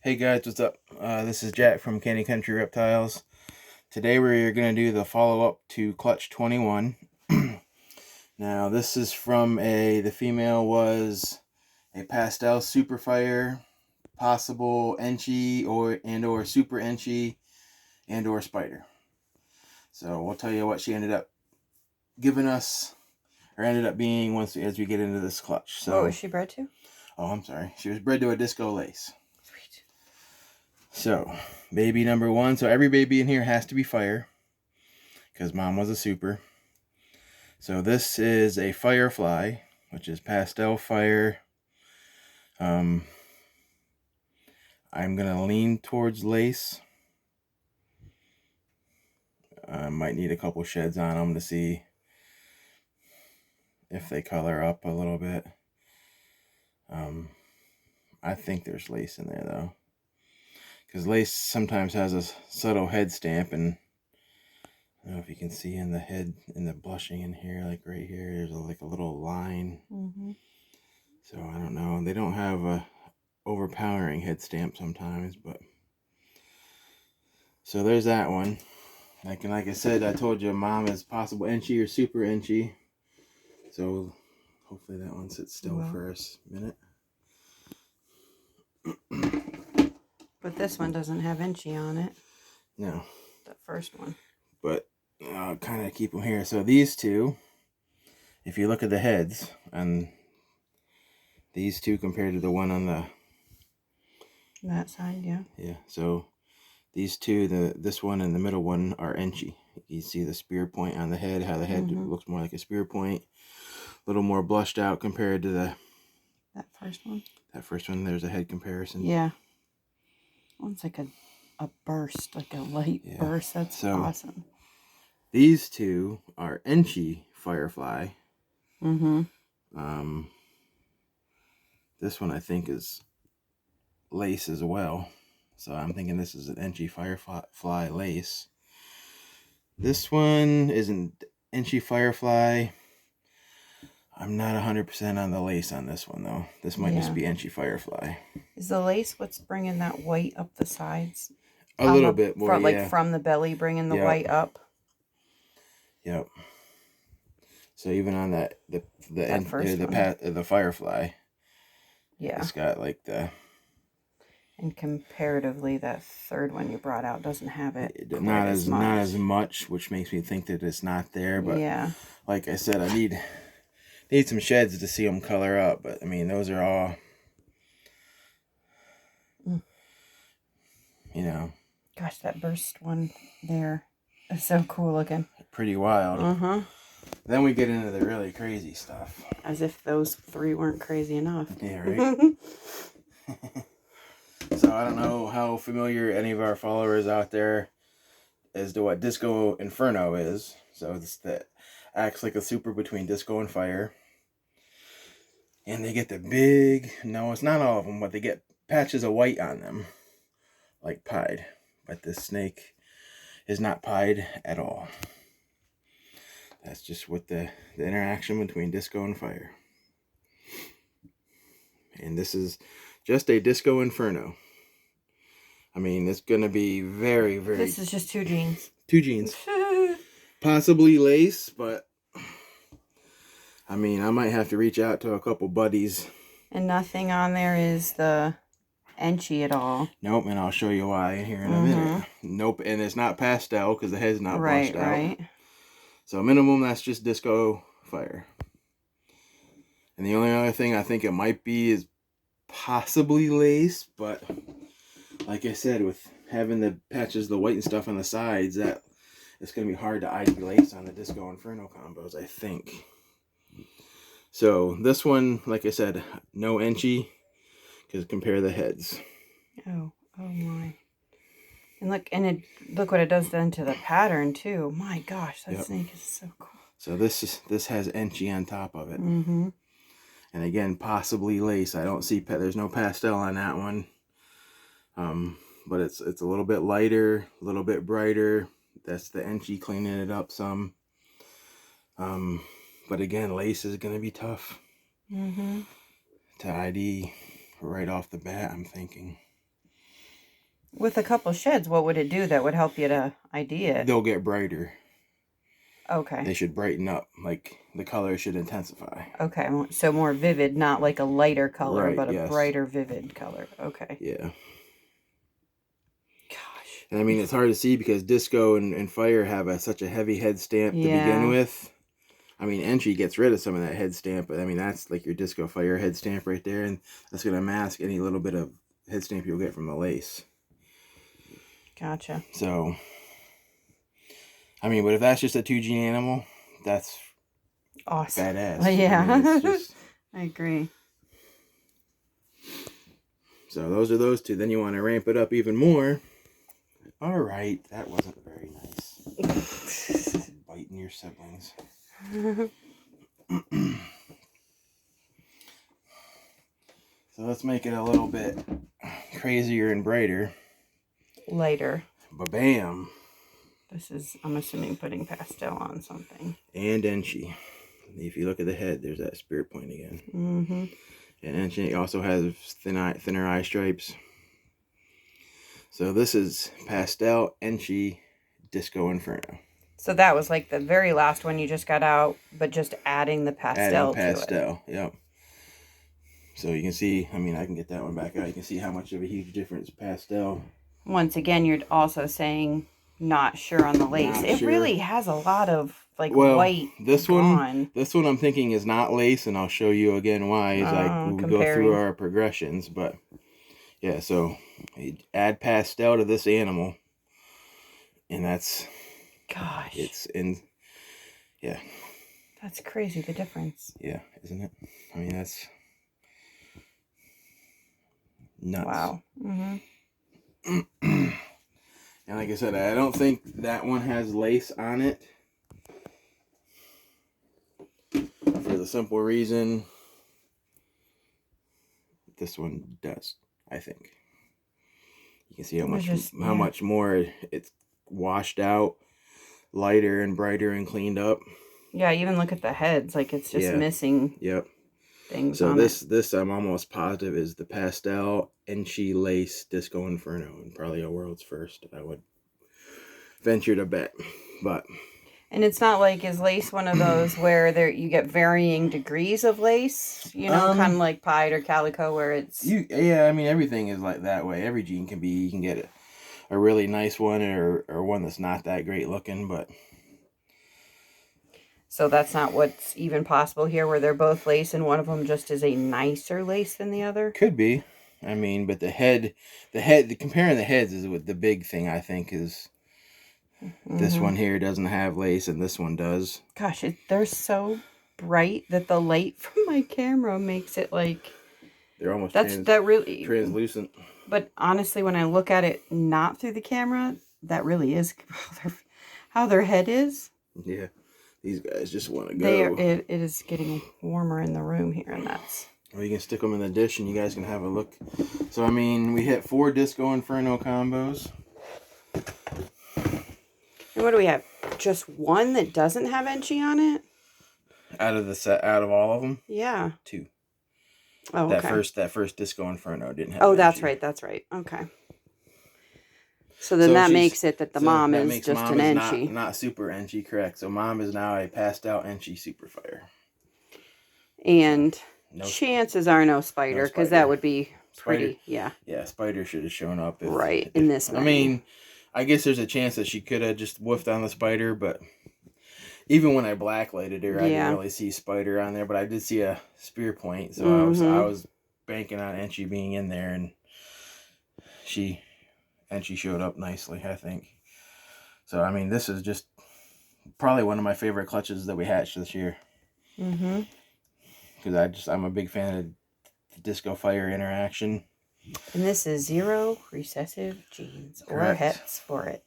Hey guys, what's up? This is Jack from Candy Country Reptiles. Today we're going to do the follow-up to Clutch 21. Now this is from the female was a Pastel Super Fire, possible Enchi or Super Enchi or Spider. So we'll tell you what she ended up giving us, or ended up being as we get into this clutch. So, what was she bred to? Oh, I'm sorry. She was bred to a disco lace. Sweet. So, baby number one. So every baby in here has to be fire, because mom was a super. So this is a Firefly, which is Pastel Fire. I'm going to lean towards lace. Might need a couple sheds on them to see if they color up a little bit. I think there's lace in there though, because lace sometimes has a subtle head stamp, and I don't know if you can see in the head, in the blushing in here, like right here, there's like a little line. So I don't know. They don't have a overpowering head stamp sometimes, but so there's that one. Like I said, I told you mom is possible Enchi or Super Enchi. So hopefully that one sits still for a minute. But this one doesn't have Enchi on it. No. The first one. But I'll kind of keep them here. So these two, if you look at the heads, and these two compared to the one on that side, yeah. Yeah, so these two, this one and the middle one, are Enchi. You see the spear point on the head, how the head looks more like a spear point. A little more blushed out compared to that first one. That first one, there's a head comparison. Yeah. One's like a burst, like a light burst. That's awesome. These two are Enchi Firefly. This one I think is lace as well. So I'm thinking this is an Enchi Firefly lace. This one isn't Enchi Firefly. I'm not 100% on the lace on this one though. This might just be Enchi Firefly. Is the lace what's bringing that white up the sides? A little bit more, like from the belly, bringing the white up. Yep. So even on the Firefly, it's got like the. And comparatively, that third one you brought out doesn't have it. Not as much, which makes me think that it's not there. But like I said, I need some sheds to see them color up. But I mean, those are all, you know. Gosh, that burst one there is so cool looking. Pretty wild. Then we get into the really crazy stuff. As if those three weren't crazy enough. Yeah, right? So I don't know how familiar any of our followers out there as to what Disco Inferno is. So it's that acts like a super between Disco and Fire. And they get the big, no, it's not all of them, but they get patches of white on them, like pied. But this snake is not pied at all. That's just what the interaction between Disco and Fire. And this is just a Disco Inferno. I mean, it's going to be very, very... This is just 2 genes. 2 genes. Possibly lace, but... I mean, I might have to reach out to a couple buddies. And nothing on there is the Enchi at all. Nope, and I'll show you why here in a minute. Nope, and it's not Pastel because the head's not blushed out. Right. So minimum, that's just Disco Fire. And the only other thing I think it might be is possibly lace, but like I said, with having the patches, the white and stuff on the sides, that it's going to be hard to ID lace on the Disco Inferno combos, I think. So this one, like I said, no Enchi, because compare the heads. Oh my. And look what it does then to the pattern too. My gosh, that snake is so cool. So this has Enchi on top of it. And again, possibly lace. I don't see there's no pastel on that one. But it's a little bit lighter, a little bit brighter. That's the Enchi cleaning it up some. But again, lace is going to be tough to ID right off the bat, I'm thinking. With a couple sheds, what would it do that would help you to ID it? They'll get brighter. Okay. They should brighten up. Like, the color should intensify. Okay, so more vivid, not like a lighter color, Right, but a yes. brighter, vivid color. Okay. Yeah. Gosh. And I mean, it's hard to see because Disco and Fire have such a heavy head stamp to begin with. I mean, Enchi gets rid of some of that head stamp, but I mean, that's like your Disco Fire head stamp right there, and that's going to mask any little bit of head stamp you'll get from the lace. Gotcha. So, I mean, but if that's just a 2G animal, that's awesome. Badass. Yeah. I mean, it's just... I agree. So those are those two. Then you want to ramp it up even more. All right, that wasn't very nice. Biting your siblings. So let's make it a little bit crazier and brighter. Lighter. Ba-bam. This is, I'm assuming, putting Pastel on something. And Enchi. If you look at the head, there's that spirit point again. Mm-hmm. And Enchi also has thinner eye stripes. So this is Pastel, Enchi, Disco Inferno. So that was like the very last one you just got out, but just adding the Pastel to it. Adding Pastel, yep. So you can see, I mean, I can get that one back out. You can see how much of a huge difference Pastel. Once again, you're also saying not sure on the lace. It really has a lot of like white. This one I'm thinking is not lace, and I'll show you again why. Is like we go through our progressions, but yeah. So you add Pastel to this animal, and that's yeah. That's crazy, the difference. Yeah, isn't it? I mean, that's nuts. Wow. Mm-hmm. And like I said, I don't think that one has lace on it. For the simple reason, this one does, I think. You can see how much more it's washed out, lighter and brighter and cleaned up. Yeah, even look at the heads, like it's just missing things. So this I'm almost positive is the Pastel Enchi Lace Disco Inferno, and probably a world's first, I would venture to bet. But and it's not like, is lace one of those where you get varying degrees of lace, you know, kind of like pied or calico, where it's I mean, everything is like that way. Every gene can be, you can get a really nice one or one that's not that great looking, but so that's not what's even possible here, where they're both lace and one of them just is a nicer lace than the other. Could be. I mean, but comparing the heads is what the big thing, I think, is. This one here doesn't have lace, and this one does. Gosh, they're so bright that the light from my camera makes it like they're almost really translucent. But honestly, when I look at it not through the camera, that really is how their head is. Yeah, these guys just want to go. It is getting warmer in the room here, and that's. Or you can stick them in the dish, and you guys can have a look. So I mean, we hit 4 Disco Inferno combos. And what do we have? Just one that doesn't have Enchi on it? Out of all of them? Yeah. 2. Oh, okay. That first Disco Inferno didn't have Enchi. That's right. Okay. So then that makes it that the mom is just an Enchi. Not super Enchi, correct. So mom is now a Pastel Enchi Super Fire. And chances are no spider, because that would be pretty, Yeah, spider should have shown up. In this menu. I mean, I guess there's a chance that she could have just woofed on the spider, but even when I blacklighted her, I didn't really see spider on there, but I did see a spear point, so I was banking on Enchi being in there, and she showed up nicely, I think. So, I mean, this is just probably one of my favorite clutches that we hatched this year. Mm-hmm. Because I'm a big fan of the Disco Fire interaction. And this is 0 recessive genes. Correct. Or hets for it.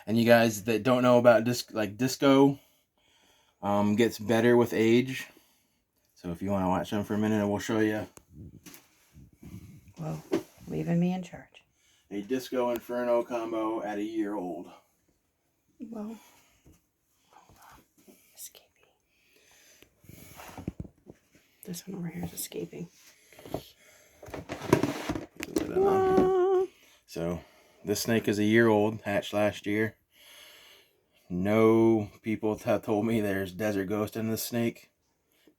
And you guys that don't know about Disco gets better with age. So if you want to watch them for a minute, we'll show you. Whoa, leaving me in charge. A Disco Inferno combo at a year old. Whoa. Hold on. Escaping. This one over here is escaping. So This snake is a year old, hatched last year. No people have told me there's desert ghost in this snake.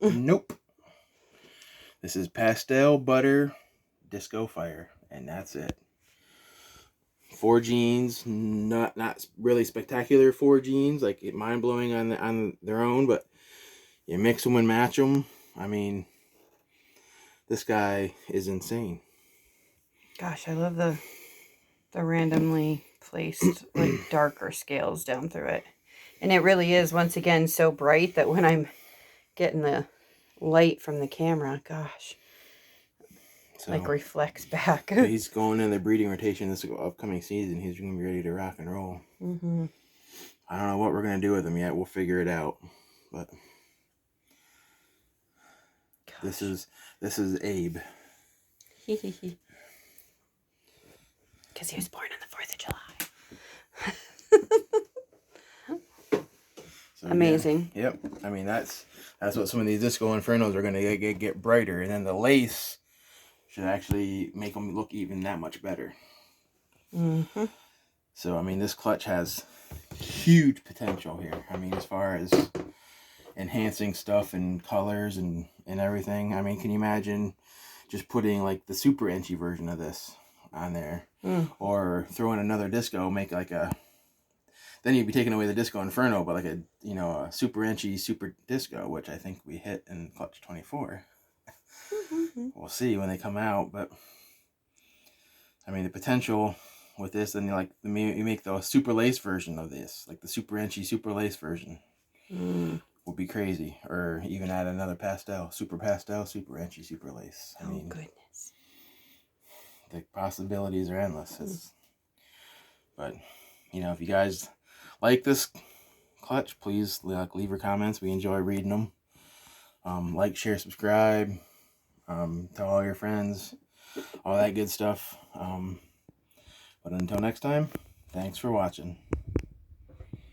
Nope. This is Pastel, Butter, Disco Fire, and that's it. 4 genes, not really spectacular 4 genes, like mind blowing on their own, but you mix them and match them. I mean, this guy is insane. Gosh, I love the randomly placed like darker scales down through it, and it really is once again so bright that when I'm getting the light from the camera, gosh, so, like reflects back. So he's going in the breeding rotation this upcoming season. He's going to be ready to rock and roll. Mm-hmm. I don't know what we're going to do with him yet. We'll figure it out. But gosh. This is Abe. Because he was born on the 4th of July. So, amazing. Yeah. Yep. I mean, that's what some of these Disco Infernos are going to get brighter. And then the lace should actually make them look even that much better. Mm-hmm. So, I mean, this clutch has huge potential here. I mean, as far as enhancing stuff and colors and everything. I mean, can you imagine just putting like the super Enchi version of this on there? Or throwing another disco, make like a... Then you'd be taking away the Disco Inferno, but like a, you know, a super Enchi super disco, which I think we hit in clutch 24. Mm-hmm. We'll see when they come out, but I mean the potential with this, and like you make the super lace version of this, like the super Enchi super lace version, would be crazy. Or even add another pastel, super Enchi super lace. I mean, goodness, the possibilities are endless. But you know, if you guys like this clutch, please leave your comments. We enjoy reading them. Like, share, subscribe. Tell all your friends, all that good stuff. But until next time, thanks for watching.